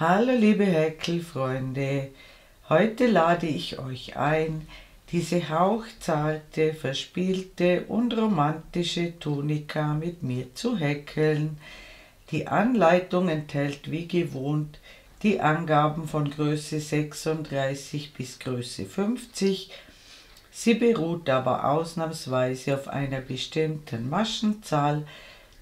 Hallo liebe Häkelfreunde, heute lade ich euch ein, diese hauchzarte, verspielte und romantische Tunika mit mir zu häkeln. Die Anleitung enthält wie gewohnt die Angaben von Größe 36 bis Größe 50. Sie beruht aber ausnahmsweise auf einer bestimmten Maschenzahl,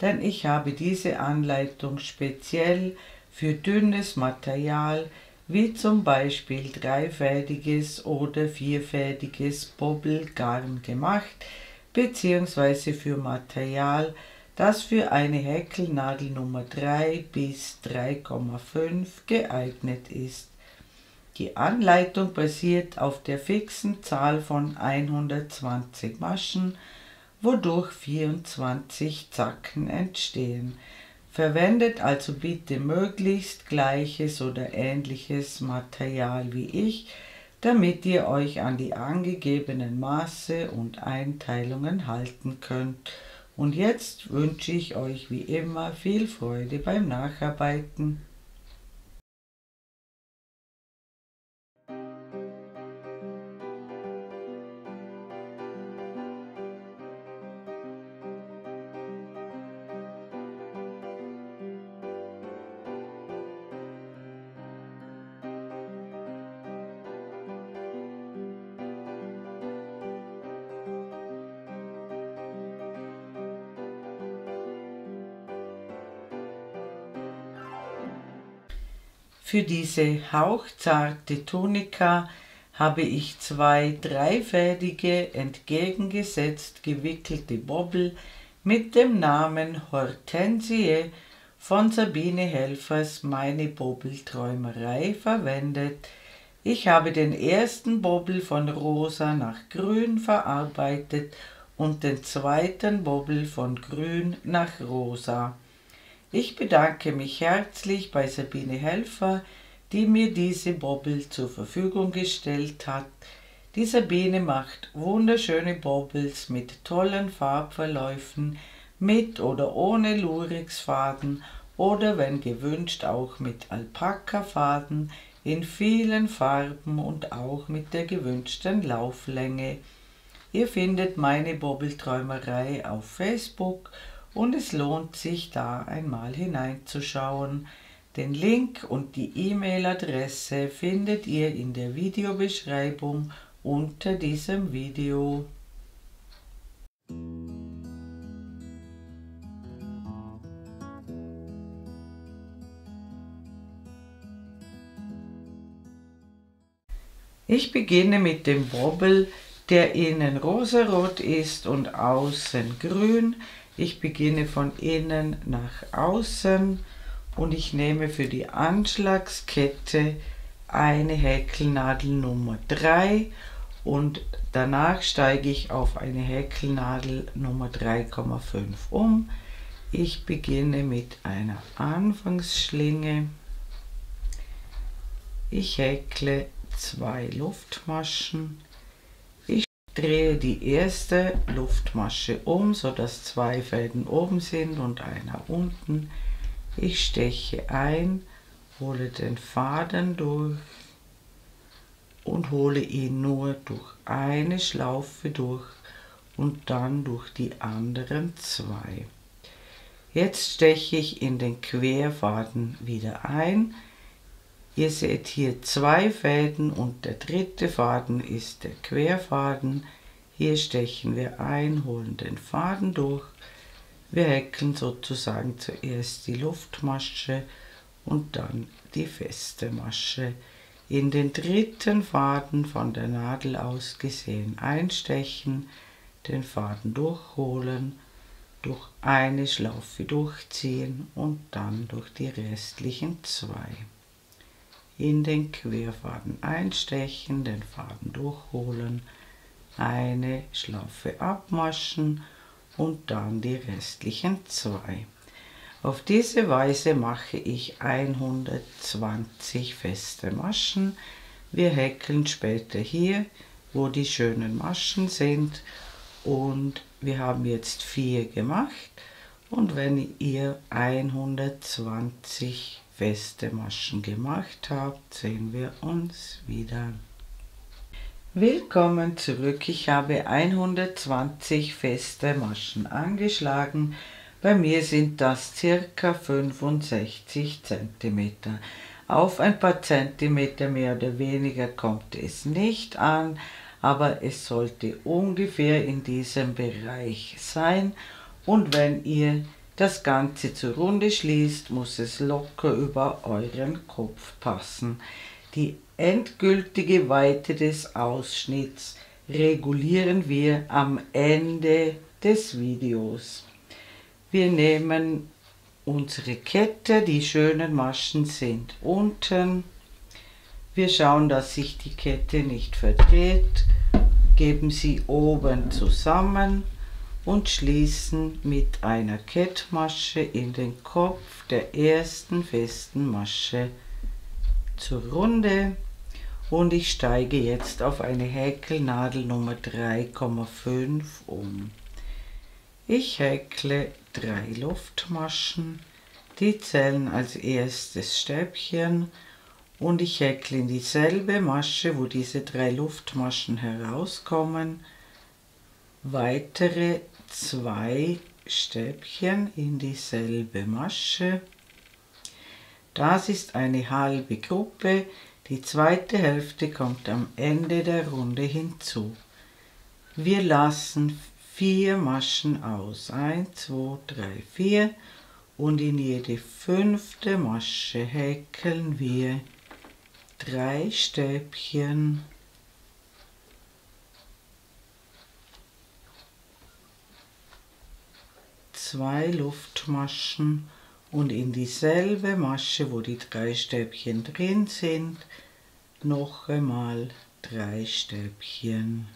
denn ich habe diese Anleitung speziell für dünnes Material wie zum Beispiel dreifädiges oder vierfädiges Bobbelgarn gemacht, beziehungsweise für Material, das für eine Häkelnadel Nummer 3 bis 3,5 geeignet ist. Die Anleitung basiert auf der fixen Zahl von 120 Maschen, wodurch 24 Zacken entstehen. Verwendet also bitte möglichst gleiches oder ähnliches Material wie ich, damit ihr euch an die angegebenen Maße und Einteilungen halten könnt. Und jetzt wünsche ich euch wie immer viel Freude beim Nacharbeiten. Für diese hauchzarte Tunika habe ich zwei dreifädige, entgegengesetzt gewickelte Bobbel mit dem Namen Hortensie von Sabine Helfers Meine Bobbelträumerei verwendet. Ich habe den ersten Bobbel von rosa nach grün verarbeitet und den zweiten Bobbel von grün nach rosa. Ich bedanke mich herzlich bei Sabine Helfer, die mir diese Bobbel zur Verfügung gestellt hat. Die Sabine macht wunderschöne Bobbels mit tollen Farbverläufen, mit oder ohne Lurex-Faden oder wenn gewünscht auch mit Alpaka-Faden in vielen Farben und auch mit der gewünschten Lauflänge. Ihr findet meine Bobbelträumerei auf Facebook und es lohnt sich, da einmal hineinzuschauen. Den Link und die E-Mail-Adresse findet ihr in der Videobeschreibung unter diesem Video. Ich beginne mit dem Bobbel, der innen rosarot ist und außen grün. Ich beginne von innen nach außen und ich nehme für die Anschlagskette eine Häkelnadel Nummer 3 und danach steige ich auf eine Häkelnadel Nummer 3,5 um. Ich beginne mit einer Anfangsschlinge. Ich häkle 2 Luftmaschen. Drehe die erste Luftmasche um, sodass 2 Fäden oben sind und einer unten. Ich steche ein, hole den Faden durch und hole ihn nur durch eine Schlaufe durch und dann durch die anderen 2. Jetzt steche ich in den Querfaden wieder ein. Ihr seht hier 2 Fäden und der dritte Faden ist der Querfaden. Hier stechen wir ein, holen den Faden durch. Wir häkeln sozusagen zuerst die Luftmasche und dann die feste Masche. In den dritten Faden von der Nadel aus gesehen einstechen, den Faden durchholen, durch eine Schlaufe durchziehen und dann durch die restlichen 2. In den Querfaden einstechen, den Faden durchholen, eine Schlaufe abmaschen und dann die restlichen 2. Auf diese Weise mache ich 120 feste Maschen. Wir häkeln später hier, wo die schönen Maschen sind, und wir haben jetzt 4 gemacht. Und wenn ihr 120 feste Maschen gemacht habt, sehen wir uns wieder. Willkommen zurück. Ich habe 120 feste Maschen angeschlagen. Bei mir sind das ca. 65 cm. Auf ein paar Zentimeter mehr oder weniger kommt es nicht an, aber es sollte ungefähr in diesem Bereich sein. Und wenn ihr das Ganze zur Runde schließt, muss es locker über euren Kopf passen. Die endgültige Weite des Ausschnitts regulieren wir am Ende des Videos. Wir nehmen unsere Kette, die schönen Maschen sind unten. Wir schauen, dass sich die Kette nicht verdreht, geben sie oben zusammen und schließen mit einer Kettmasche in den Kopf der ersten festen Masche zur Runde. Und ich steige jetzt auf eine Häkelnadel Nummer 3,5 um. Ich häkle 3 Luftmaschen, die zählen als erstes Stäbchen und ich häkle in dieselbe Masche, wo diese 3 Luftmaschen herauskommen, weitere 2 Stäbchen in dieselbe Masche. Das ist eine halbe Gruppe. Die zweite Hälfte kommt am Ende der Runde hinzu. Wir lassen 4 Maschen aus. 1, 2, 3, 4. Und in jede 5. Masche häkeln wir 3 Stäbchen. Zwei Luftmaschen. Und in dieselbe Masche, wo die 3 Stäbchen drin sind, noch einmal 3 Stäbchen.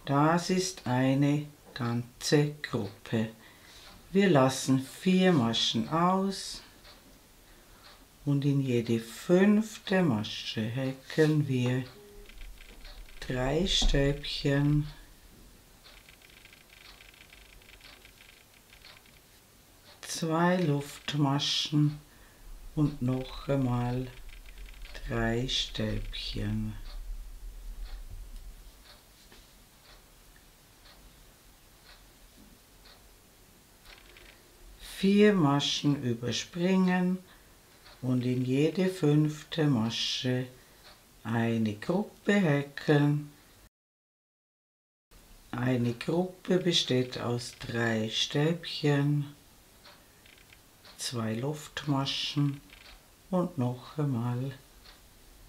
Das ist eine ganze Gruppe. Wir lassen 4 Maschen aus und in jede 5. Masche häkeln wir 3 Stäbchen. Zwei Luftmaschen und noch einmal 3 Stäbchen. Vier Maschen überspringen und in jede 5. Masche eine Gruppe häkeln. Eine Gruppe besteht aus 3 Stäbchen, 2 Luftmaschen und noch einmal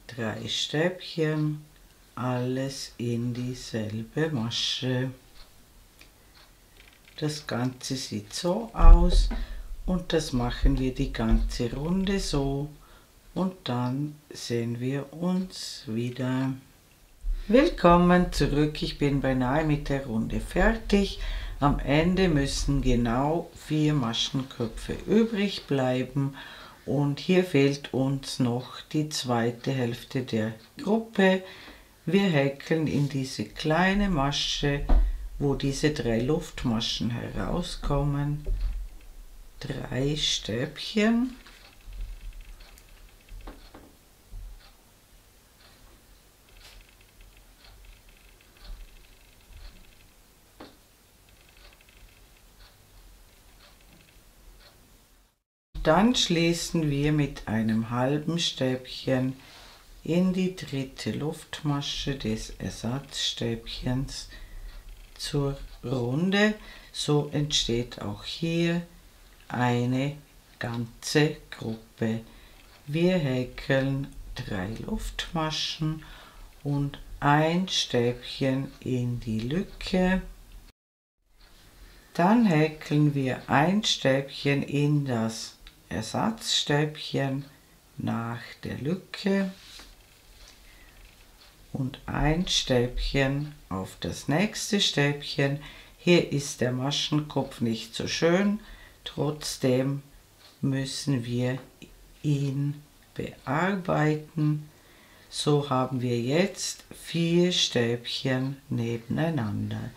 3 Stäbchen, alles in dieselbe Masche. Das Ganze sieht so aus und das machen wir die ganze Runde so und dann sehen wir uns wieder. Willkommen zurück, ich bin beinahe mit der Runde fertig. Am Ende müssen genau 4 Maschenköpfe übrig bleiben und hier fehlt uns noch die zweite Hälfte der Gruppe. Wir häkeln in diese kleine Masche, wo diese 3 Luftmaschen herauskommen, 3 Stäbchen. Dann schließen wir mit einem halben Stäbchen in die 3. Luftmasche des Ersatzstäbchens zur Runde. So entsteht auch hier eine ganze Gruppe. Wir häkeln 3 Luftmaschen und ein Stäbchen in die Lücke. Dann häkeln wir ein Stäbchen in das Ersatzstäbchen nach der Lücke und ein Stäbchen auf das nächste Stäbchen. Hier ist der Maschenkopf nicht so schön, trotzdem müssen wir ihn bearbeiten. So haben wir jetzt 4 Stäbchen nebeneinander.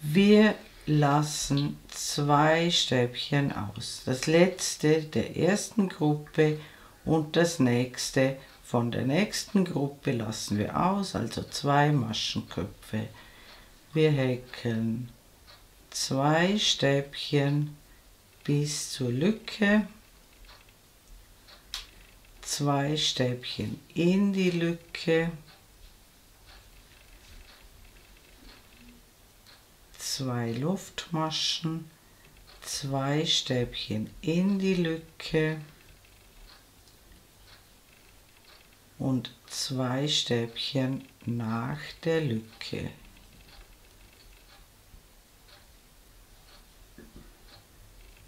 Wir lassen 2 Stäbchen aus. Das letzte der ersten Gruppe und das nächste von der nächsten Gruppe lassen wir aus, also 2 Maschenköpfe. Wir häkeln 2 Stäbchen bis zur Lücke, 2 Stäbchen in die Lücke, 2 Luftmaschen, 2 Stäbchen in die Lücke und 2 Stäbchen nach der Lücke.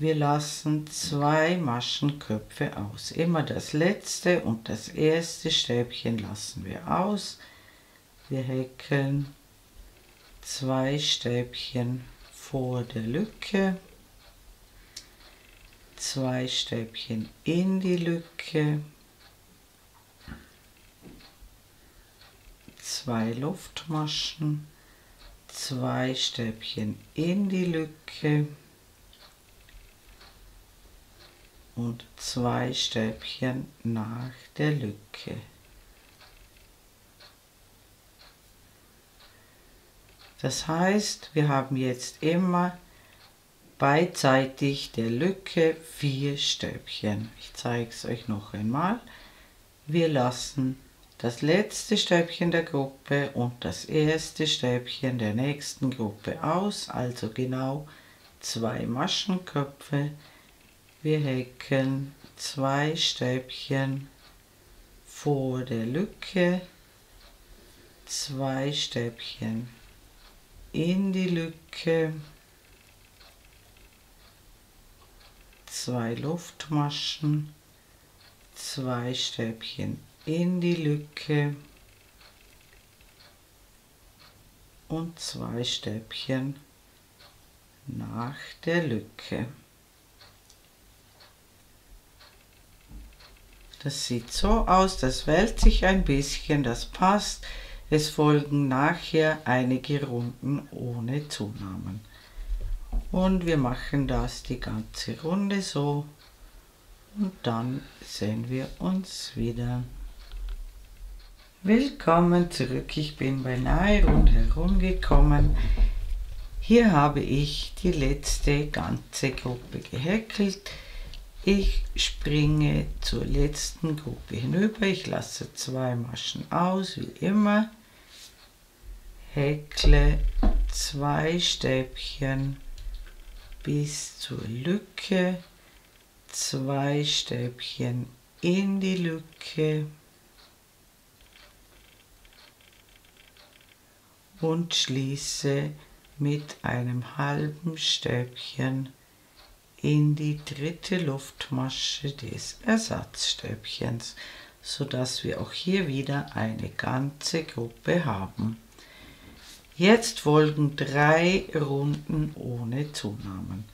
Wir lassen 2 Maschenköpfe aus. Immer das letzte und das erste Stäbchen lassen wir aus. Wir häkeln 2 Stäbchen vor der Lücke, 2 Stäbchen in die Lücke, 2 Luftmaschen, 2 Stäbchen in die Lücke und 2 Stäbchen nach der Lücke. Das heißt, wir haben jetzt immer beidseitig der Lücke 4 Stäbchen. Ich zeige es euch noch einmal. Wir lassen das letzte Stäbchen der Gruppe und das erste Stäbchen der nächsten Gruppe aus, also genau 2 Maschenköpfe. Wir häkeln 2 Stäbchen vor der Lücke, 2 Stäbchen in die Lücke, 2 Luftmaschen, 2 Stäbchen in die Lücke und 2 Stäbchen nach der Lücke. Das sieht so aus, das wälzt sich ein bisschen, das passt. Es folgen nachher einige Runden ohne Zunahmen. Und wir machen das die ganze Runde so und dann sehen wir uns wieder. Willkommen zurück, ich bin beinahe rundherum gekommen. Hier habe ich die letzte ganze Gruppe gehäkelt. Ich springe zur letzten Gruppe hinüber, ich lasse 2 Maschen aus, wie immer, häkle 2 Stäbchen bis zur Lücke, 2 Stäbchen in die Lücke und schließe mit einem halben Stäbchen in die dritte Luftmasche des Ersatzstäbchens, sodass wir auch hier wieder eine ganze Gruppe haben. Jetzt folgen 3 Runden ohne Zunahmen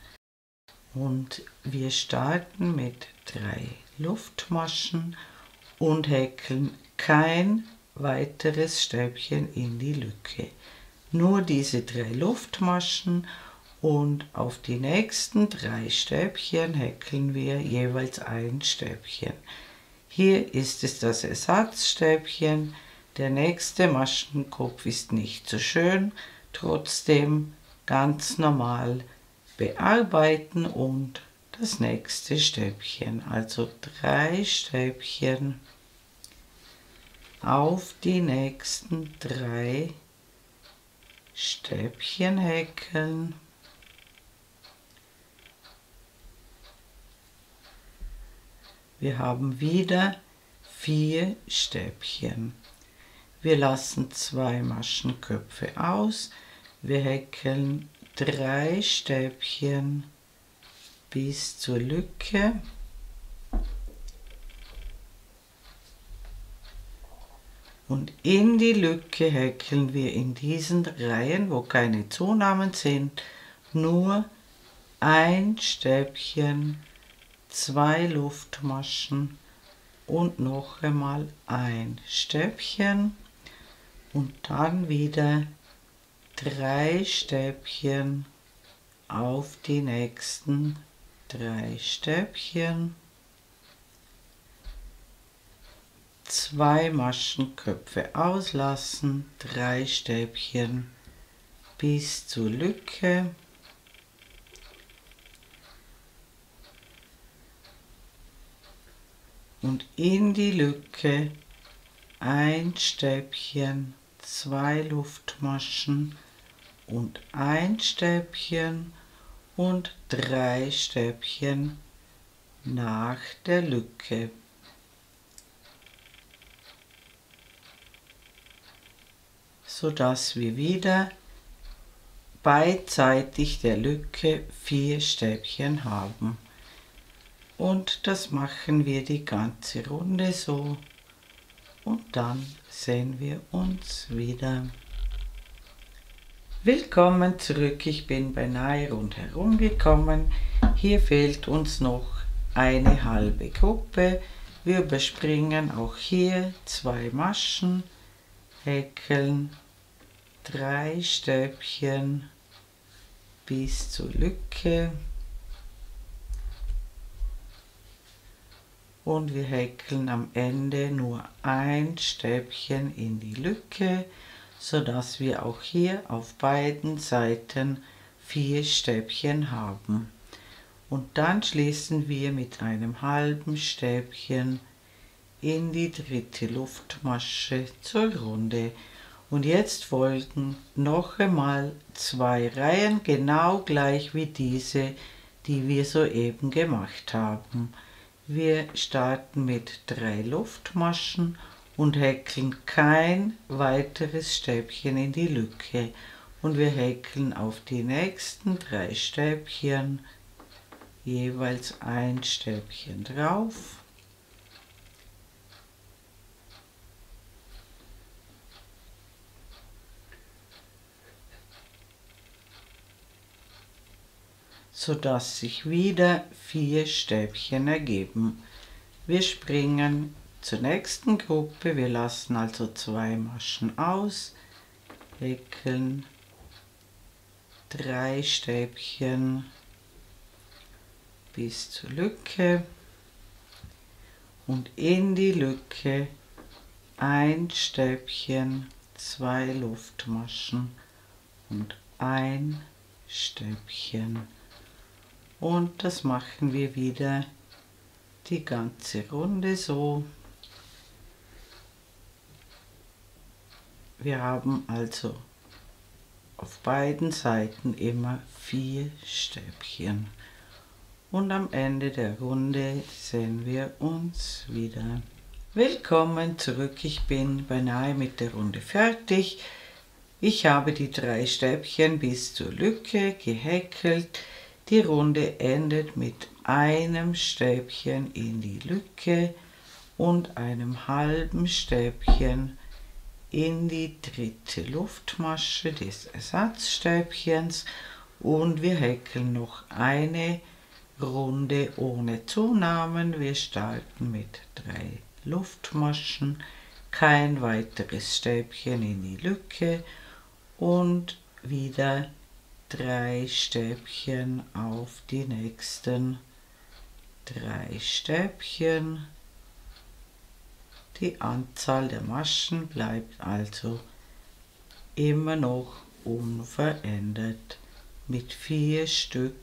und wir starten mit 3 Luftmaschen und häkeln kein weiteres Stäbchen in die Lücke. Nur diese 3 Luftmaschen und auf die nächsten 3 Stäbchen häkeln wir jeweils ein Stäbchen. Hier ist es das Ersatzstäbchen. Der nächste Maschenkopf ist nicht so schön, trotzdem ganz normal bearbeiten und das nächste Stäbchen. Also 3 Stäbchen auf die nächsten 3 Stäbchen häkeln. Wir haben wieder 4 Stäbchen. Wir lassen 2 Maschenköpfe aus. Wir häkeln 3 Stäbchen bis zur Lücke. Und in die Lücke häkeln wir in diesen Reihen, wo keine Zunahmen sind, nur ein Stäbchen, 2 Luftmaschen und noch einmal ein Stäbchen und dann wieder 3 Stäbchen auf die nächsten 3 Stäbchen, 2 Maschenköpfe auslassen, 3 Stäbchen bis zur Lücke und in die Lücke ein Stäbchen, 2 Luftmaschen und ein Stäbchen und 3 Stäbchen nach der Lücke. So dass wir wieder beidseitig der Lücke 4 Stäbchen haben. Und das machen wir die ganze Runde so und dann sehen wir uns wieder. Willkommen zurück, ich bin beinahe rundherum gekommen. Hier fehlt uns noch eine halbe Gruppe. Wir überspringen auch hier 2 Maschen, häkeln 3 Stäbchen bis zur Lücke und wir häkeln am Ende nur ein Stäbchen in die Lücke, so dass wir auch hier auf beiden Seiten 4 Stäbchen haben. Und dann schließen wir mit einem halben Stäbchen in die dritte Luftmasche zur Runde. Und jetzt folgen noch einmal 2 Reihen, genau gleich wie diese, die wir soeben gemacht haben. Wir starten mit 3 Luftmaschen und häkeln kein weiteres Stäbchen in die Lücke. Und wir häkeln auf die nächsten 3 Stäbchen jeweils ein Stäbchen drauf. Sodass sich wieder 4 Stäbchen ergeben. Wir springen zur nächsten Gruppe, wir lassen also 2 Maschen aus, häkeln 3 Stäbchen bis zur Lücke und in die Lücke ein Stäbchen, 2 Luftmaschen und ein Stäbchen. Und das machen wir wieder die ganze Runde so. Wir haben also auf beiden Seiten immer 4 Stäbchen. Und am Ende der Runde sehen wir uns wieder. Willkommen zurück, ich bin beinahe mit der Runde fertig. Ich habe die 3 Stäbchen bis zur Lücke gehäkelt. Die Runde endet mit einem Stäbchen in die Lücke und einem halben Stäbchen in die dritte Luftmasche des Ersatzstäbchens und wir häkeln noch eine Runde ohne Zunahmen. Wir starten mit 3 Luftmaschen, kein weiteres Stäbchen in die Lücke und wieder 3 Stäbchen auf die nächsten 3 Stäbchen. Die Anzahl der Maschen bleibt also immer noch unverändert mit 4 Stück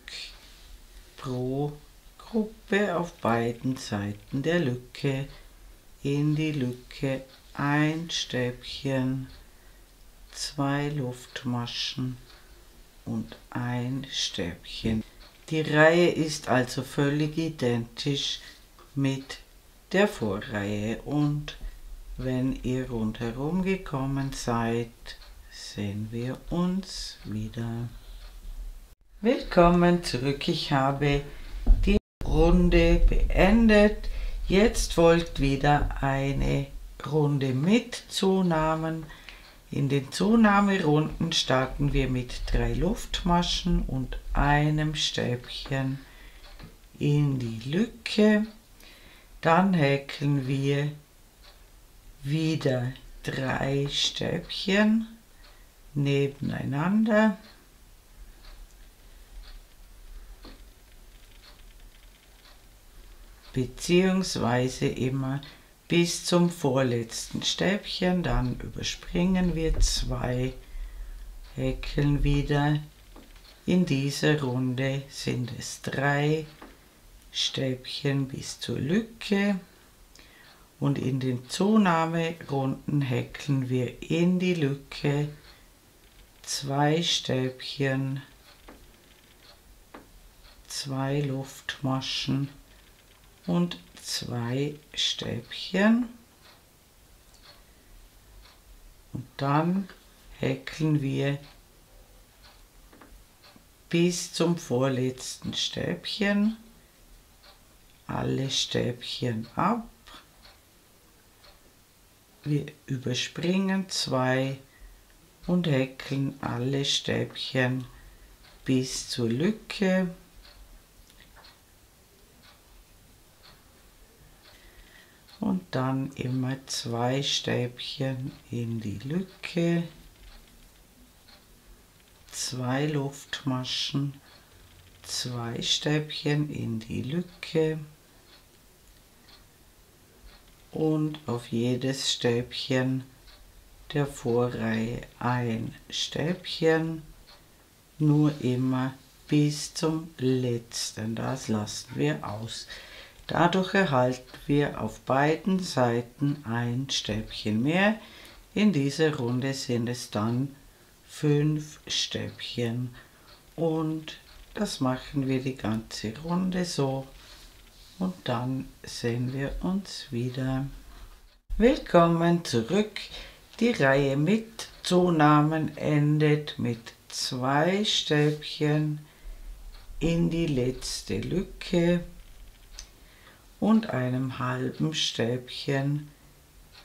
pro Gruppe auf beiden Seiten der Lücke. In die Lücke ein Stäbchen, 2 Luftmaschen und ein Stäbchen. Die Reihe ist also völlig identisch mit der Vorreihe und wenn ihr rundherum gekommen seid, sehen wir uns wieder. Willkommen zurück, ich habe die Runde beendet. Jetzt folgt wieder eine Runde mit Zunahmen. In den Zunahmerunden starten wir mit 3 Luftmaschen und einem Stäbchen in die Lücke. Dann häkeln wir wieder 3 Stäbchen nebeneinander. beziehungsweise immer bis zum vorletzten Stäbchen, dann überspringen wir 2, häkeln wieder. In dieser Runde sind es 3 Stäbchen bis zur Lücke und in den Zunahmerunden häkeln wir in die Lücke 2 Stäbchen, 2 Luftmaschen und 2 Stäbchen und dann häkeln wir bis zum vorletzten Stäbchen alle Stäbchen ab. Wir überspringen 2 und häkeln alle Stäbchen bis zur Lücke. Und dann immer 2 Stäbchen in die Lücke, 2 Luftmaschen, 2 Stäbchen in die Lücke und auf jedes Stäbchen der Vorreihe ein Stäbchen, nur immer bis zum letzten, das lassen wir aus. Dadurch erhalten wir auf beiden Seiten ein Stäbchen mehr. In dieser Runde sind es dann 5 Stäbchen und das machen wir die ganze Runde so und dann sehen wir uns wieder. Willkommen zurück. Die Reihe mit Zunahmen endet mit 2 Stäbchen in die letzte Lücke und einem halben Stäbchen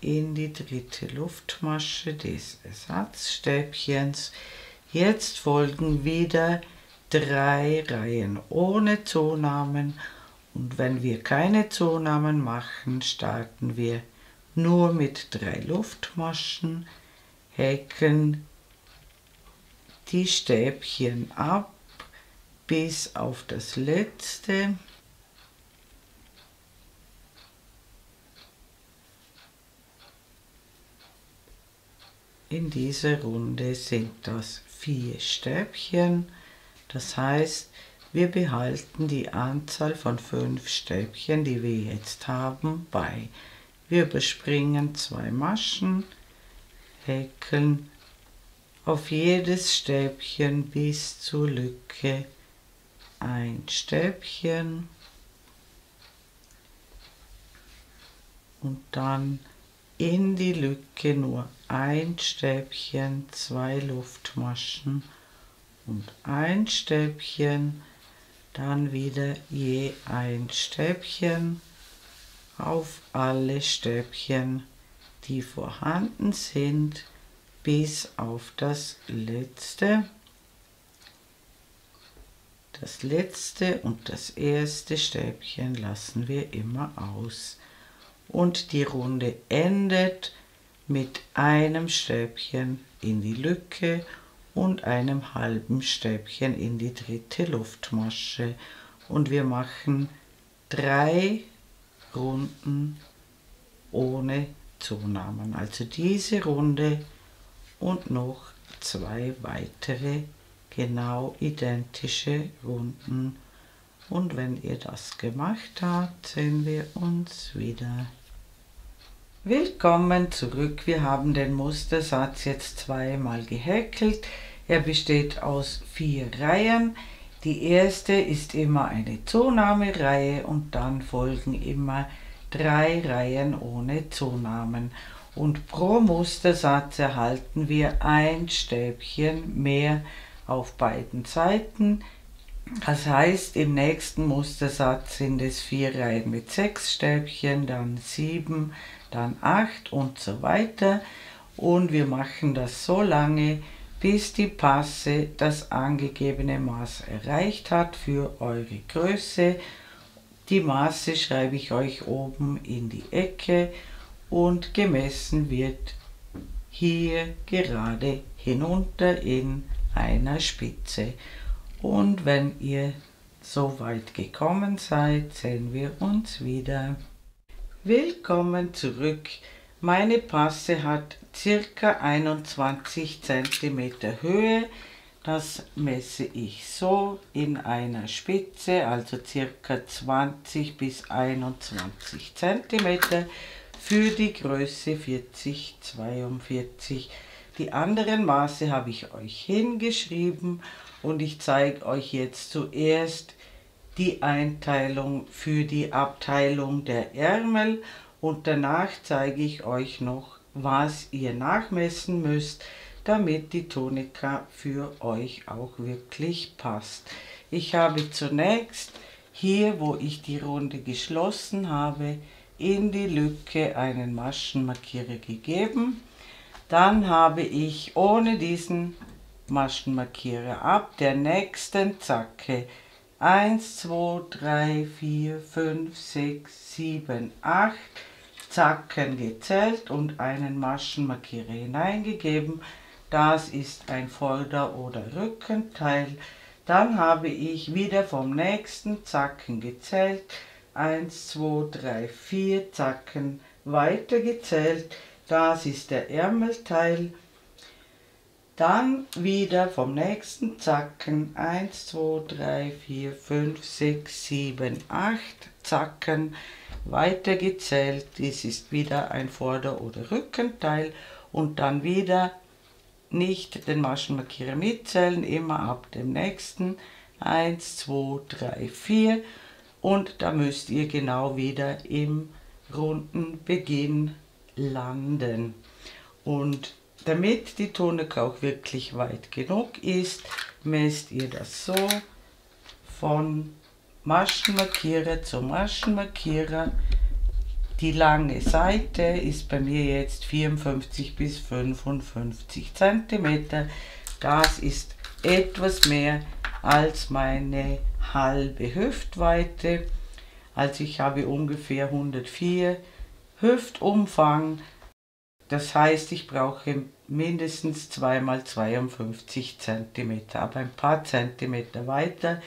in die dritte Luftmasche des Ersatzstäbchens. Jetzt folgen wieder 3 Reihen ohne Zunahmen und wenn wir keine Zunahmen machen, starten wir nur mit 3 Luftmaschen, häkeln die Stäbchen ab bis auf das letzte. In dieser Runde sind das 4 Stäbchen, das heißt, wir behalten die Anzahl von 5 Stäbchen, die wir jetzt haben, bei. Wir überspringen 2 Maschen, häkeln auf jedes Stäbchen bis zur Lücke ein Stäbchen und dann in die Lücke nur ein Stäbchen, 2 Luftmaschen und ein Stäbchen, dann wieder je ein Stäbchen auf alle Stäbchen, die vorhanden sind, bis auf das letzte. Das letzte und das erste Stäbchen lassen wir immer aus. Und die Runde endet mit einem Stäbchen in die Lücke und einem halben Stäbchen in die dritte Luftmasche. Und wir machen 3 Runden ohne Zunahmen. Also diese Runde und noch 2 weitere genau identische Runden. Und wenn ihr das gemacht habt, sehen wir uns wieder. Willkommen zurück. Wir haben den Mustersatz jetzt zweimal gehäkelt. Er besteht aus 4 Reihen. Die erste ist immer eine Zunahmereihe und dann folgen immer 3 Reihen ohne Zunahmen. Und pro Mustersatz erhalten wir ein Stäbchen mehr auf beiden Seiten. Das heißt, im nächsten Mustersatz sind es 4 Reihen mit 6 Stäbchen, dann 7, dann 8 und so weiter. Und wir machen das so lange, bis die Passe das angegebene Maß erreicht hat für eure Größe. Die Maße schreibe ich euch oben in die Ecke und gemessen wird hier gerade hinunter in einer Spitze. Und wenn ihr so weit gekommen seid, sehen wir uns wieder. Willkommen zurück. Meine Passe hat ca. 21 cm Höhe. Das messe ich so in einer Spitze, also ca. 20 bis 21 cm für die Größe 40-42. Die anderen Maße habe ich euch hingeschrieben und ich zeige euch jetzt zuerst die Einteilung für die Abteilung der Ärmel und danach zeige ich euch noch, was ihr nachmessen müsst, damit die Tunika für euch auch wirklich passt. Ich habe zunächst hier, wo ich die Runde geschlossen habe, in die Lücke einen Maschenmarkierer gegeben. Dann habe ich ohne diesen Maschenmarkierer ab der nächsten Zacke 1, 2, 3, 4, 5, 6, 7, 8 Zacken gezählt und einen Maschenmarkierer hineingegeben. Das ist ein Vorder- oder Rückenteil. Dann habe ich wieder vom nächsten Zacken gezählt. 1, 2, 3, 4 Zacken weiter gezählt. Das ist der Ärmelteil. Dann wieder vom nächsten Zacken 1, 2, 3, 4, 5, 6, 7, 8 Zacken weiter gezählt. Dies ist wieder ein Vorder- oder Rückenteil und dann wieder nicht den Maschenmarkierer mitzählen, immer ab dem nächsten 1, 2, 3, 4 und da müsst ihr genau wieder im runden Beginn landen. Und damit die Tunika auch wirklich weit genug ist, messt ihr das so von Maschenmarkierer zu Maschenmarkierer. Die lange Seite ist bei mir jetzt 54 bis 55 cm. Das ist etwas mehr als meine halbe Hüftweite. Also ich habe ungefähr 104 Hüftumfang. Das heißt, ich brauche mindestens 2 mal 52 cm. Aber ein paar Zentimeter weiter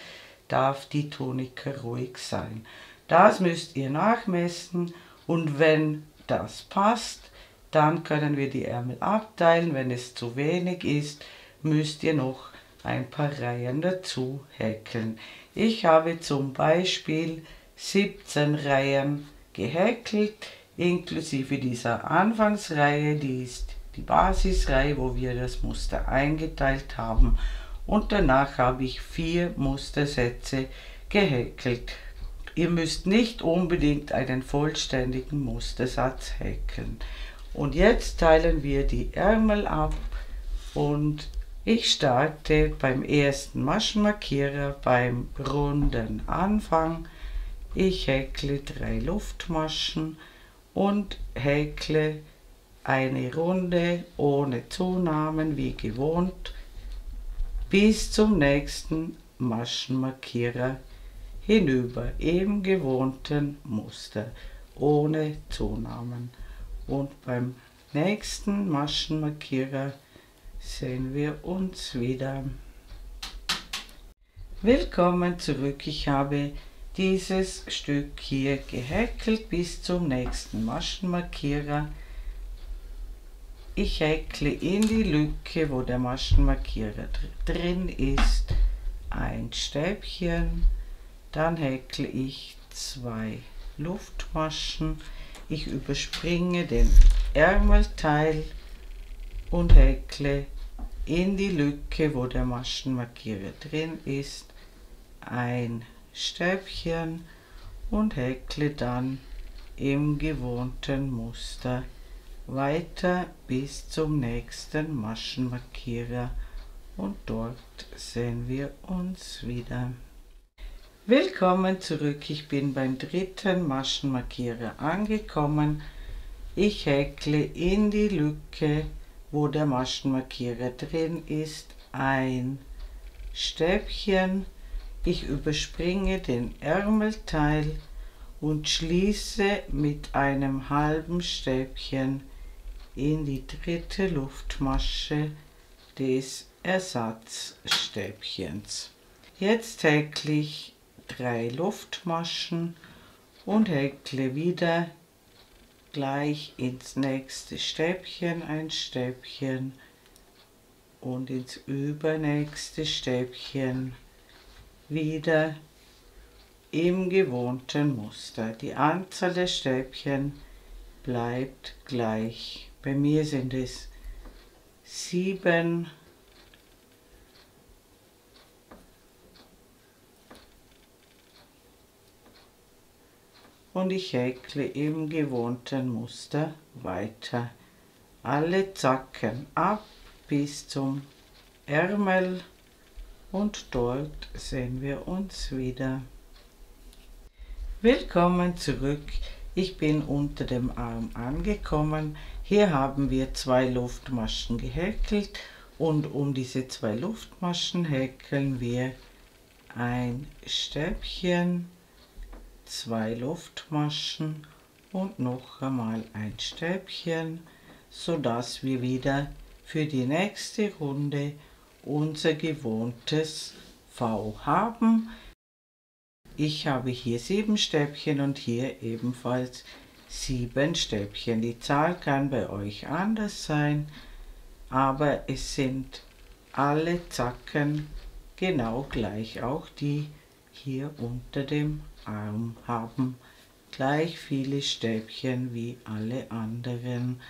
darf die Tunika ruhig sein. Das müsst ihr nachmessen. Und wenn das passt, dann können wir die Ärmel abteilen. Wenn es zu wenig ist, müsst ihr noch ein paar Reihen dazu häkeln. Ich habe zum Beispiel 17 Reihen gehäkelt, inklusive dieser Anfangsreihe, die ist die Basisreihe, wo wir das Muster eingeteilt haben. Und danach habe ich 4 Mustersätze gehäkelt. Ihr müsst nicht unbedingt einen vollständigen Mustersatz häkeln. Und jetzt teilen wir die Ärmel ab und ich starte beim ersten Maschenmarkierer beim runden Anfang. Ich häkle 3 Luftmaschen und häkle eine Runde ohne Zunahmen wie gewohnt bis zum nächsten Maschenmarkierer hinüber im gewohnten Muster ohne Zunahmen. Und beim nächsten Maschenmarkierer sehen wir uns wieder. Willkommen zurück. Ich habe dieses Stück hier gehäkelt bis zum nächsten Maschenmarkierer. Ich häkle in die Lücke, wo der Maschenmarkierer drin ist, ein Stäbchen. Dann häkle ich 2 Luftmaschen. Ich überspringe den Ärmelteil und häkle in die Lücke, wo der Maschenmarkierer drin ist, ein Stäbchen und häkle dann im gewohnten Muster weiter bis zum nächsten Maschenmarkierer und dort sehen wir uns wieder. Willkommen zurück, ich bin beim dritten Maschenmarkierer angekommen. Ich häkle in die Lücke, wo der Maschenmarkierer drin ist, ein Stäbchen. Ich überspringe den Ärmelteil und schließe mit einem halben Stäbchen in die dritte Luftmasche des Ersatzstäbchens. Jetzt häkle ich 3 Luftmaschen und häkle wieder gleich ins nächste Stäbchen ein Stäbchen und ins übernächste Stäbchen wieder im gewohnten Muster. Die Anzahl der Stäbchen bleibt gleich. Bei mir sind es 7 und ich häkle im gewohnten Muster weiter. Alle Zacken ab bis zum Ärmel und dort sehen wir uns wieder. Willkommen zurück. Ich bin unter dem Arm angekommen. Hier haben wir 2 Luftmaschen gehäkelt und um diese 2 Luftmaschen häkeln wir ein Stäbchen, 2 Luftmaschen und noch einmal ein Stäbchen, so dass wir wieder für die nächste Runde unser gewohntes V haben. Ich habe hier 7 Stäbchen und hier ebenfalls 7 Stäbchen. Die Zahl kann bei euch anders sein, aber es sind alle Zacken genau gleich, auch die hier unter dem Arm haben gleich viele Stäbchen wie alle anderen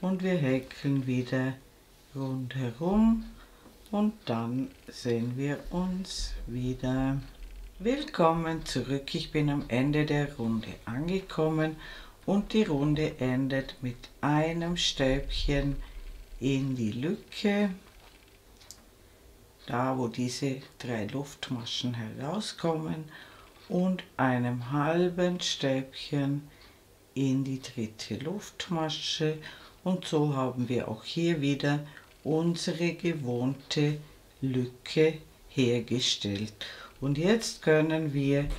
und wir häkeln wieder rundherum und dann sehen wir uns wieder. Willkommen zurück, ich bin am Ende der Runde angekommen und die Runde endet mit einem Stäbchen in die Lücke, da wo diese 3 Luftmaschen herauskommen, und einem halben Stäbchen in die dritte Luftmasche und so haben wir auch hier wieder unsere gewohnte Lücke hergestellt. Und jetzt können wir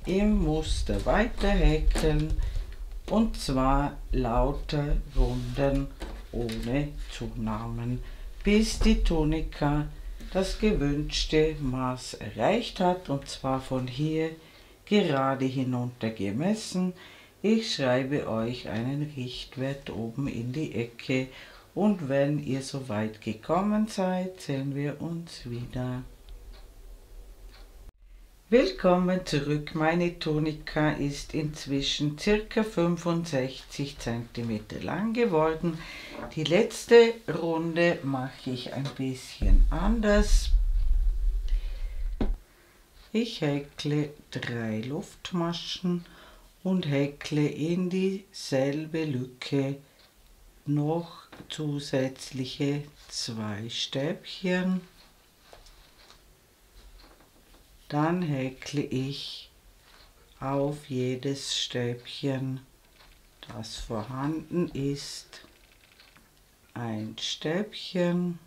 im Muster weiter häkeln und zwar lauter Runden ohne Zunahmen, bis die Tunika das gewünschte Maß erreicht hat, und zwar von hier gerade hinunter gemessen. Ich schreibe euch einen Richtwert oben in die Ecke und wenn ihr so weit gekommen seid, sehen wir uns wieder. Willkommen zurück, meine Tunika ist inzwischen ca. 65 cm lang geworden. Die letzte Runde mache ich ein bisschen anders. Ich häkle 3 Luftmaschen und häkle in dieselbe Lücke noch zusätzliche 2 Stäbchen. Dann häkle ich auf jedes Stäbchen, das vorhanden ist, ein Stäbchen.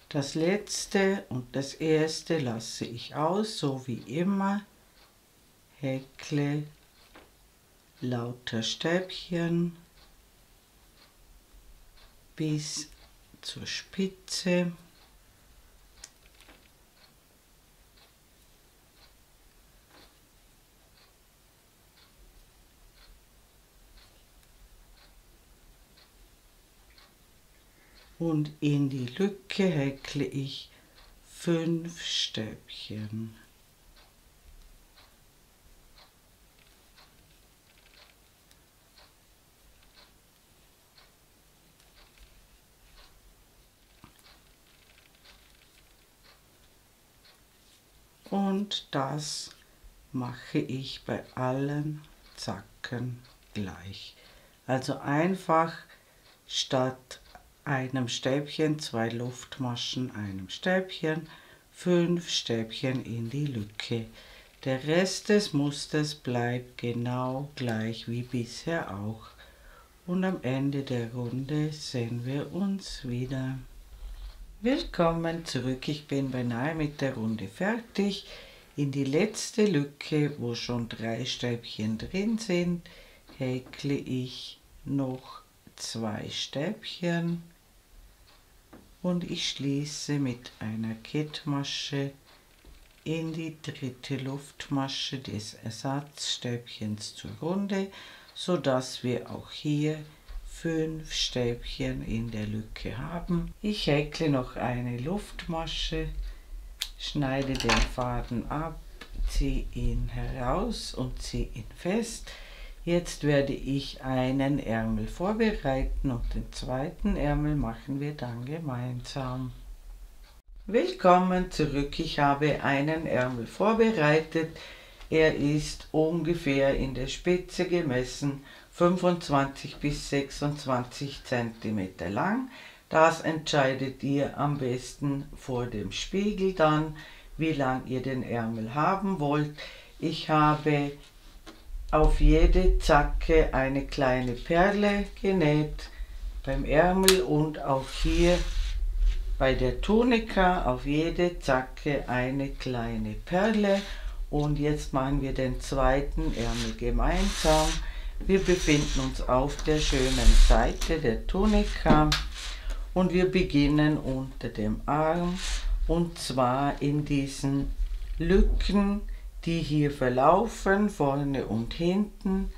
Das letzte und das erste lasse ich aus, so wie immer. Häkle lauter Stäbchen bis zur Spitze. Und in die Lücke häkle ich 5 Stäbchen. Und das mache ich bei allen Zacken gleich. Also einfach statt einem Stäbchen 2 Luftmaschen, einem Stäbchen, 5 Stäbchen in die Lücke. Der Rest des Musters bleibt genau gleich wie bisher auch. Und am Ende der Runde sehen wir uns wieder. Willkommen zurück, ich bin beinahe mit der Runde fertig. In die letzte Lücke, wo schon 3 Stäbchen drin sind, häkle ich noch 2 Stäbchen und ich schließe mit einer Kettmasche in die dritte Luftmasche des Ersatzstäbchens zur Runde, so dass wir auch hier 5 Stäbchen in der Lücke haben. Ich häkle noch eine Luftmasche, schneide den Faden ab, ziehe ihn heraus und ziehe ihn fest. Jetzt werde ich einen Ärmel vorbereiten und den zweiten Ärmel machen wir dann gemeinsam. Willkommen zurück, ich habe einen Ärmel vorbereitet. Er ist ungefähr in der Spitze gemessen 25 bis 26 cm lang. Das entscheidet ihr am besten vor dem Spiegel dann, wie lang ihr den Ärmel haben wollt. Ich habe auf jede Zacke eine kleine Perle genäht beim Ärmel und auch hier bei der Tunika auf jede Zacke eine kleine Perle. Und jetzt machen wir den zweiten Ärmel gemeinsam. Wir befinden uns auf der schönen Seite der Tunika und wir beginnen unter dem Arm, und zwar in diesen Lücken, die hier verlaufen, vorne und hinten.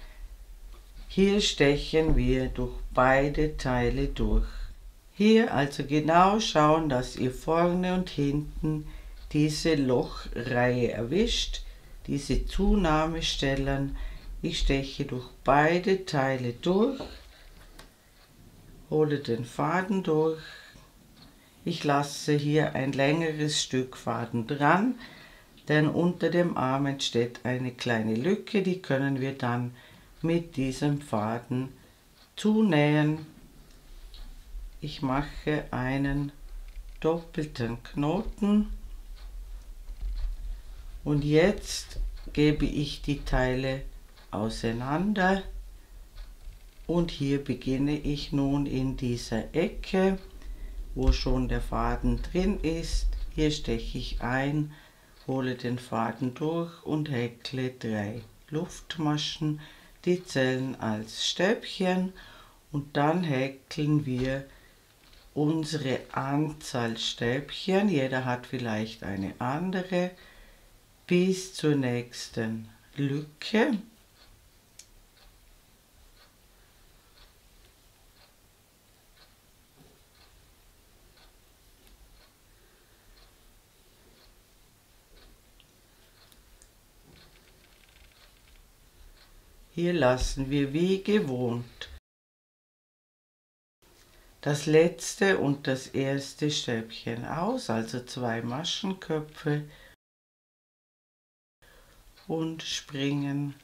Hier stechen wir durch beide Teile durch. Hier also genau schauen, dass ihr vorne und hinten diese Lochreihe erwischt, diese Zunahmestellen. Ich steche durch beide Teile durch, hole den Faden durch. Ich lasse hier ein längeres Stück Faden dran, denn unter dem Arm entsteht eine kleine Lücke, die können wir dann mit diesem Faden zunähen. Ich mache einen doppelten Knoten und jetzt gebe ich die Teile auseinander und hier beginne ich nun in dieser Ecke, wo schon der Faden drin ist. Hier steche ich ein, hole den Faden durch und häkle 3 Luftmaschen, die zählen als Stäbchen, und dann häkeln wir unsere Anzahl Stäbchen, jeder hat vielleicht eine andere, bis zur nächsten Lücke. Hier lassen wir wie gewohnt das letzte und das erste Stäbchen aus, also 2 Maschenköpfe, und springen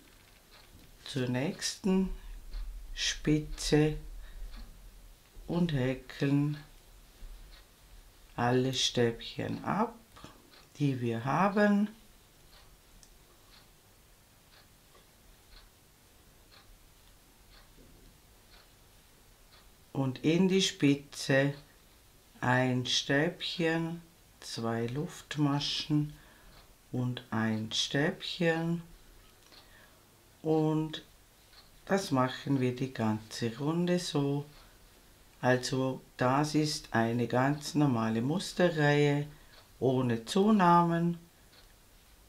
zur nächsten Spitze und häkeln alle Stäbchen ab, die wir haben. Und in die Spitze ein Stäbchen, 2 Luftmaschen und ein Stäbchen, und das machen wir die ganze Runde so. Also das ist eine ganz normale Musterreihe ohne Zunahmen,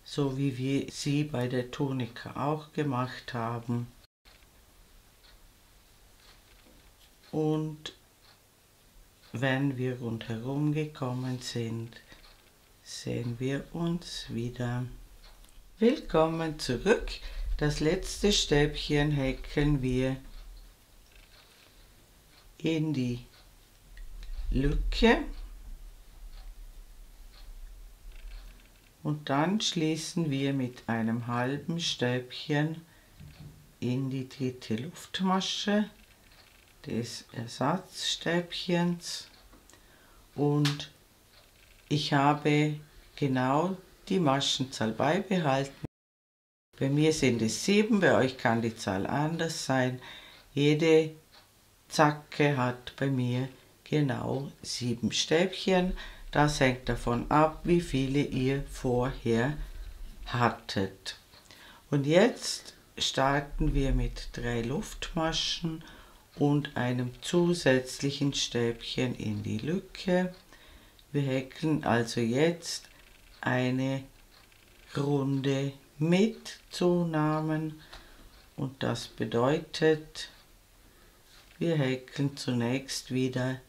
so wie wir sie bei der Tunika auch gemacht haben. Und wenn wir rundherum gekommen sind, sehen wir uns wieder. Willkommen zurück. Das letzte Stäbchen häkeln wir in die Lücke und dann schließen wir mit einem halben Stäbchen in die dritte Luftmasche des Ersatzstäbchens, und ich habe genau die Maschenzahl beibehalten. Bei mir sind es 7, bei euch kann die Zahl anders sein. Jede Zacke hat bei mir genau 7 Stäbchen. Das hängt davon ab, wie viele ihr vorher hattet. Und jetzt starten wir mit 3 Luftmaschen und einem zusätzlichen Stäbchen in die Lücke. Wir häkeln also jetzt eine Runde mit Zunahmen und das bedeutet, wir häkeln zunächst wieder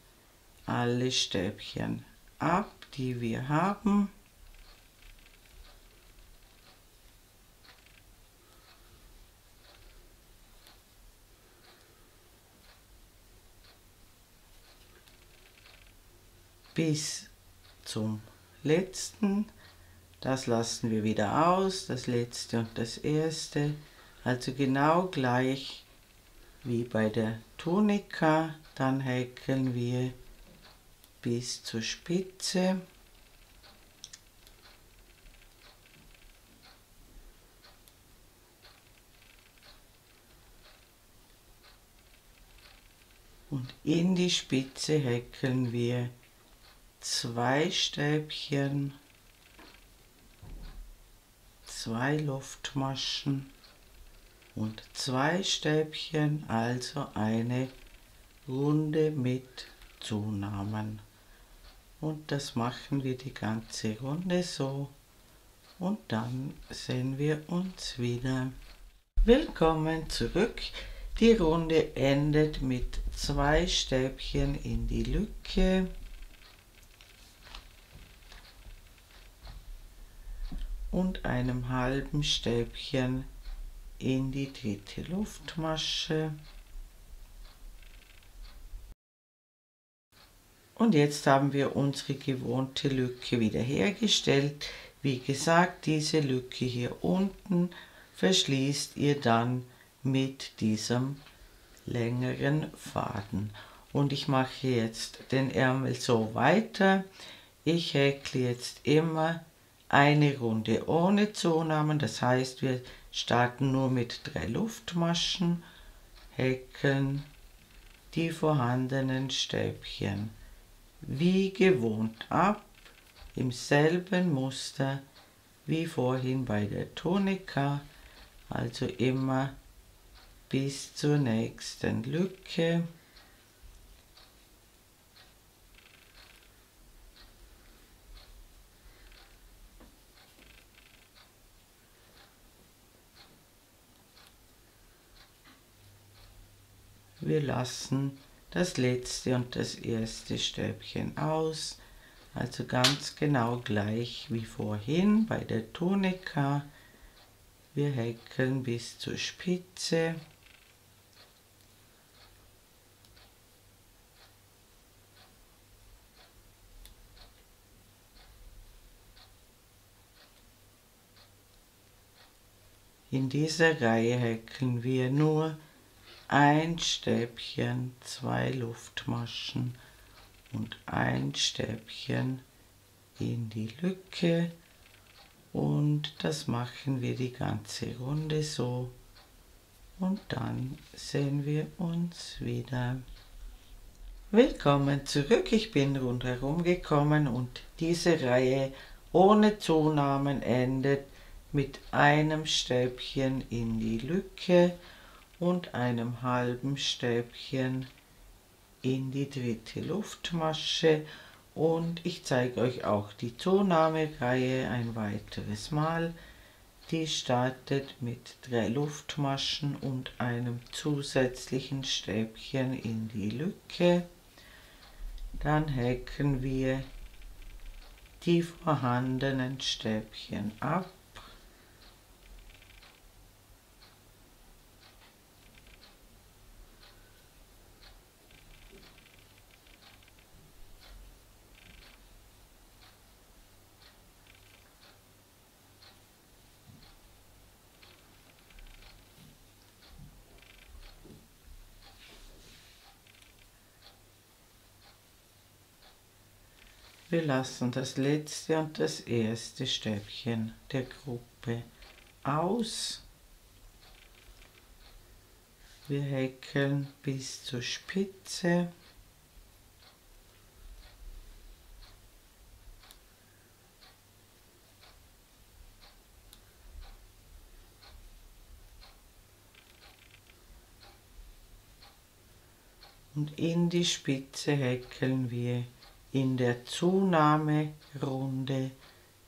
alle Stäbchen ab, die wir haben. Bis zum letzten, das lassen wir wieder aus, das letzte und das erste, also genau gleich wie bei der Tunika, dann häkeln wir bis zur Spitze. Und in die Spitze häkeln wir 2 Stäbchen, 2 Luftmaschen und 2 Stäbchen, also eine Runde mit Zunahmen. Und das machen wir die ganze Runde so und dann sehen wir uns wieder. Willkommen zurück. Die Runde endet mit 2 Stäbchen in die Lücke. Und einem halben Stäbchen in die dritte Luftmasche. Und jetzt haben wir unsere gewohnte Lücke wiederhergestellt. Wie gesagt, diese Lücke hier unten verschließt ihr dann mit diesem längeren Faden. Und ich mache jetzt den Ärmel so weiter. Ich häkle jetzt immer eine Runde ohne Zunahmen, das heißt, wir starten nur mit 3 Luftmaschen, häkeln die vorhandenen Stäbchen wie gewohnt ab, im selben Muster wie vorhin bei der Tunika, also immer bis zur nächsten Lücke. Wir lassen das letzte und das erste Stäbchen aus, also ganz genau gleich wie vorhin bei der Tunika. Wir häkeln bis zur Spitze. In dieser Reihe häkeln wir nur ein Stäbchen, 2 Luftmaschen und ein Stäbchen in die Lücke und das machen wir die ganze Runde so und dann sehen wir uns wieder. Willkommen zurück, ich bin rundherum gekommen und diese Reihe ohne Zunahmen endet mit einem Stäbchen in die Lücke und einem halben Stäbchen in die dritte Luftmasche und ich zeige euch auch die Zunahmereihe ein weiteres Mal. Die startet mit 3 Luftmaschen und einem zusätzlichen Stäbchen in die Lücke. Dann häkeln wir die vorhandenen Stäbchen ab. Wir lassen das letzte und das erste Stäbchen der Gruppe aus. Wir häkeln bis zur Spitze. und in die Spitze häkeln wir in der Zunahmerunde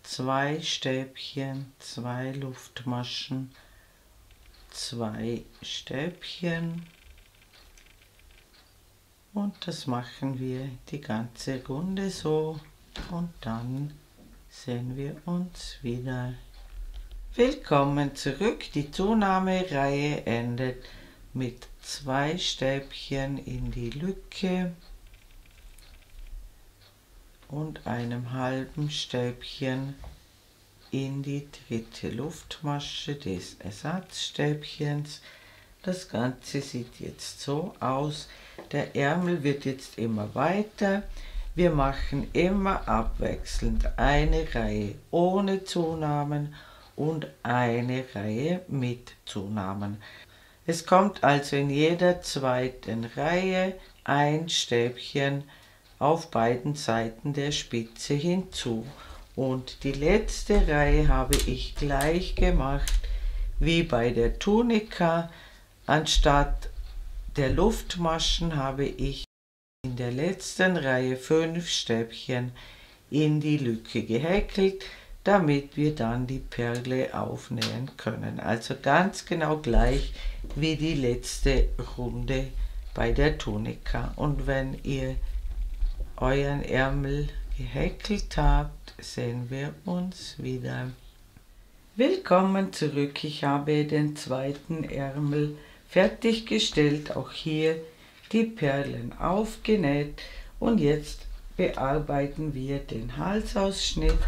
2 Stäbchen, 2 Luftmaschen, 2 Stäbchen und das machen wir die ganze Runde so und dann sehen wir uns wieder. Willkommen zurück, die Zunahmereihe endet mit 2 Stäbchen in die Lücke und einem halben Stäbchen in die dritte Luftmasche des Ersatzstäbchens. Das Ganze sieht jetzt so aus. Der Ärmel wird jetzt immer weiter. Wir machen immer abwechselnd eine Reihe ohne Zunahmen und eine Reihe mit Zunahmen. Es kommt also in jeder zweiten Reihe ein Stäbchen auf beiden Seiten der Spitze hinzu. Und die letzte Reihe habe ich gleich gemacht wie bei der Tunika. Anstatt der Luftmaschen habe ich in der letzten Reihe 5 Stäbchen in die Lücke gehäkelt, damit wir dann die Perle aufnähen können. Also ganz genau gleich wie die letzte Runde bei der Tunika. Und wenn ihr euren Ärmel gehäkelt habt, sehen wir uns wieder. Willkommen zurück, ich habe den zweiten Ärmel fertiggestellt, auch hier die Perlen aufgenäht und jetzt bearbeiten wir den Halsausschnitt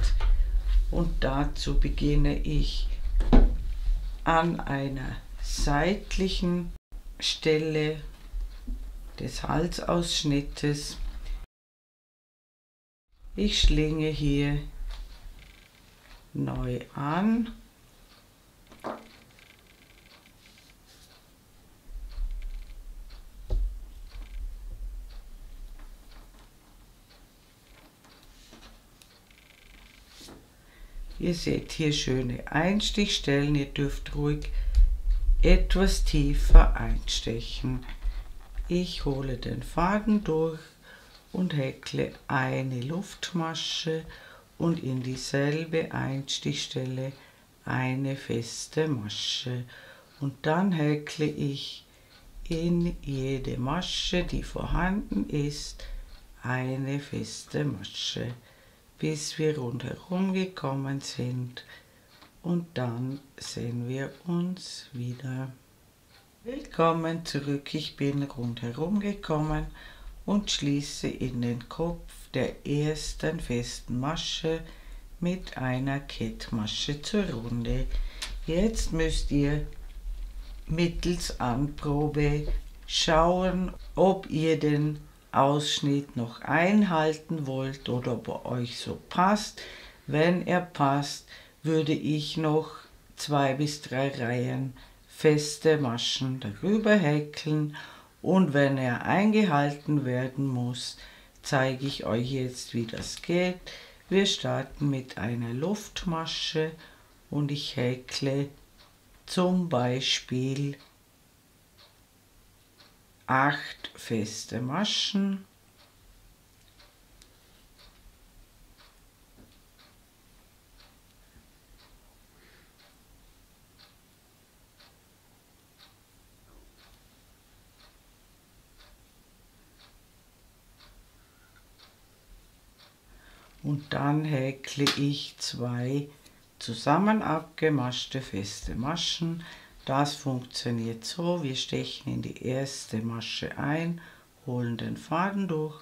und dazu beginne ich an einer seitlichen Stelle des Halsausschnittes. Ich schlinge hier neu an. Ihr seht hier schöne Einstichstellen, ihr dürft ruhig etwas tiefer einstechen. Ich hole den Faden durch und häkle eine Luftmasche und in dieselbe Einstichstelle eine feste Masche. Und dann häkle ich in jede Masche, die vorhanden ist, eine feste Masche, bis wir rundherum gekommen sind. Und dann sehen wir uns wieder. Willkommen zurück, ich bin rundherum gekommen und schließe in den Kopf der ersten festen Masche mit einer Kettmasche zur Runde. Jetzt müsst ihr mittels Anprobe schauen, ob ihr den Ausschnitt noch einhalten wollt oder ob er euch so passt. Wenn er passt, würde ich noch 2 bis 3 Reihen feste Maschen darüber häkeln. Und wenn er eingehalten werden muss, zeige ich euch jetzt, wie das geht. Wir starten mit einer Luftmasche und ich häkle zum Beispiel 8 feste Maschen. Und dann häkle ich 2 zusammen abgemaschte feste Maschen. Das funktioniert so: Wir stechen in die erste Masche ein, holen den Faden durch,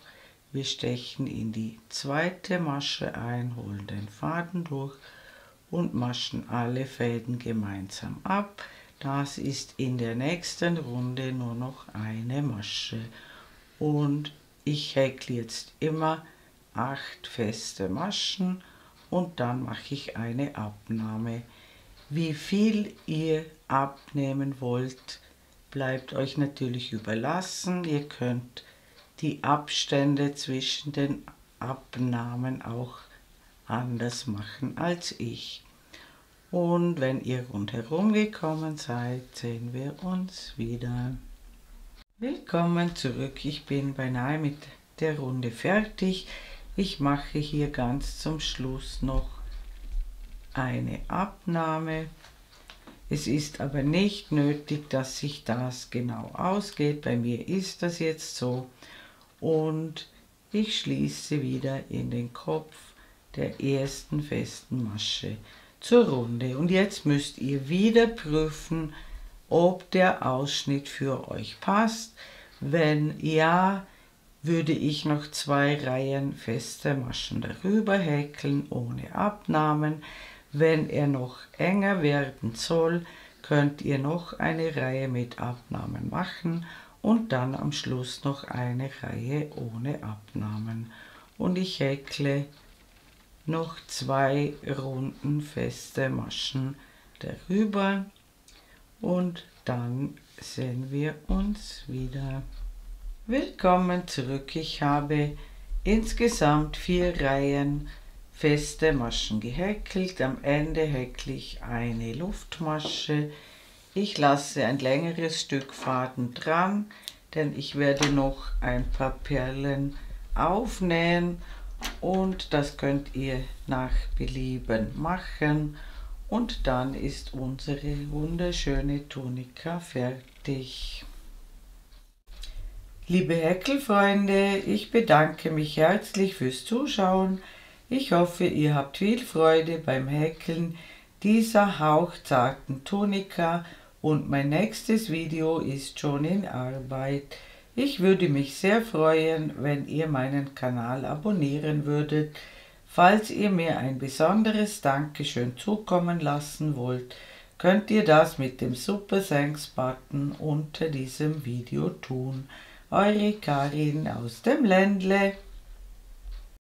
wir stechen in die zweite Masche ein, holen den Faden durch und maschen alle Fäden gemeinsam ab. Das ist in der nächsten Runde nur noch eine Masche. Und ich häkle jetzt immer 8 feste Maschen und dann mache ich eine Abnahme. Wie viel ihr abnehmen wollt, bleibt euch natürlich überlassen. Ihr könnt die Abstände zwischen den Abnahmen auch anders machen als ich. Und wenn ihr rundherum gekommen seid, sehen wir uns wieder. Willkommen zurück, ich bin beinahe mit der Runde fertig. Ich mache hier ganz zum Schluss noch eine Abnahme. Es ist aber nicht nötig, dass sich das genau ausgeht. Bei mir ist das jetzt so. Und ich schließe wieder in den Kopf der ersten festen Masche zur Runde. Und jetzt müsst ihr wieder prüfen, ob der Ausschnitt für euch passt. Wenn ja, würde ich noch 2 Reihen feste Maschen darüber häkeln, ohne Abnahmen. Wenn er noch enger werden soll, könnt ihr noch eine Reihe mit Abnahmen machen und dann am Schluss noch eine Reihe ohne Abnahmen. Und ich häkle noch 2 Runden feste Maschen darüber und dann sehen wir uns wieder. Willkommen zurück. Ich habe insgesamt 4 Reihen feste Maschen gehäkelt. Am Ende häkle ich eine Luftmasche. Ich lasse ein längeres Stück Faden dran, denn ich werde noch ein paar Perlen aufnähen und das könnt ihr nach Belieben machen. Und dann ist unsere wunderschöne Tunika fertig. Liebe Häkelfreunde, ich bedanke mich herzlich fürs Zuschauen. Ich hoffe, ihr habt viel Freude beim Häkeln dieser hauchzarten Tunika und mein nächstes Video ist schon in Arbeit. Ich würde mich sehr freuen, wenn ihr meinen Kanal abonnieren würdet. Falls ihr mir ein besonderes Dankeschön zukommen lassen wollt, könnt ihr das mit dem Super Thanks Button unter diesem Video tun. Eure Karin aus dem Ländle.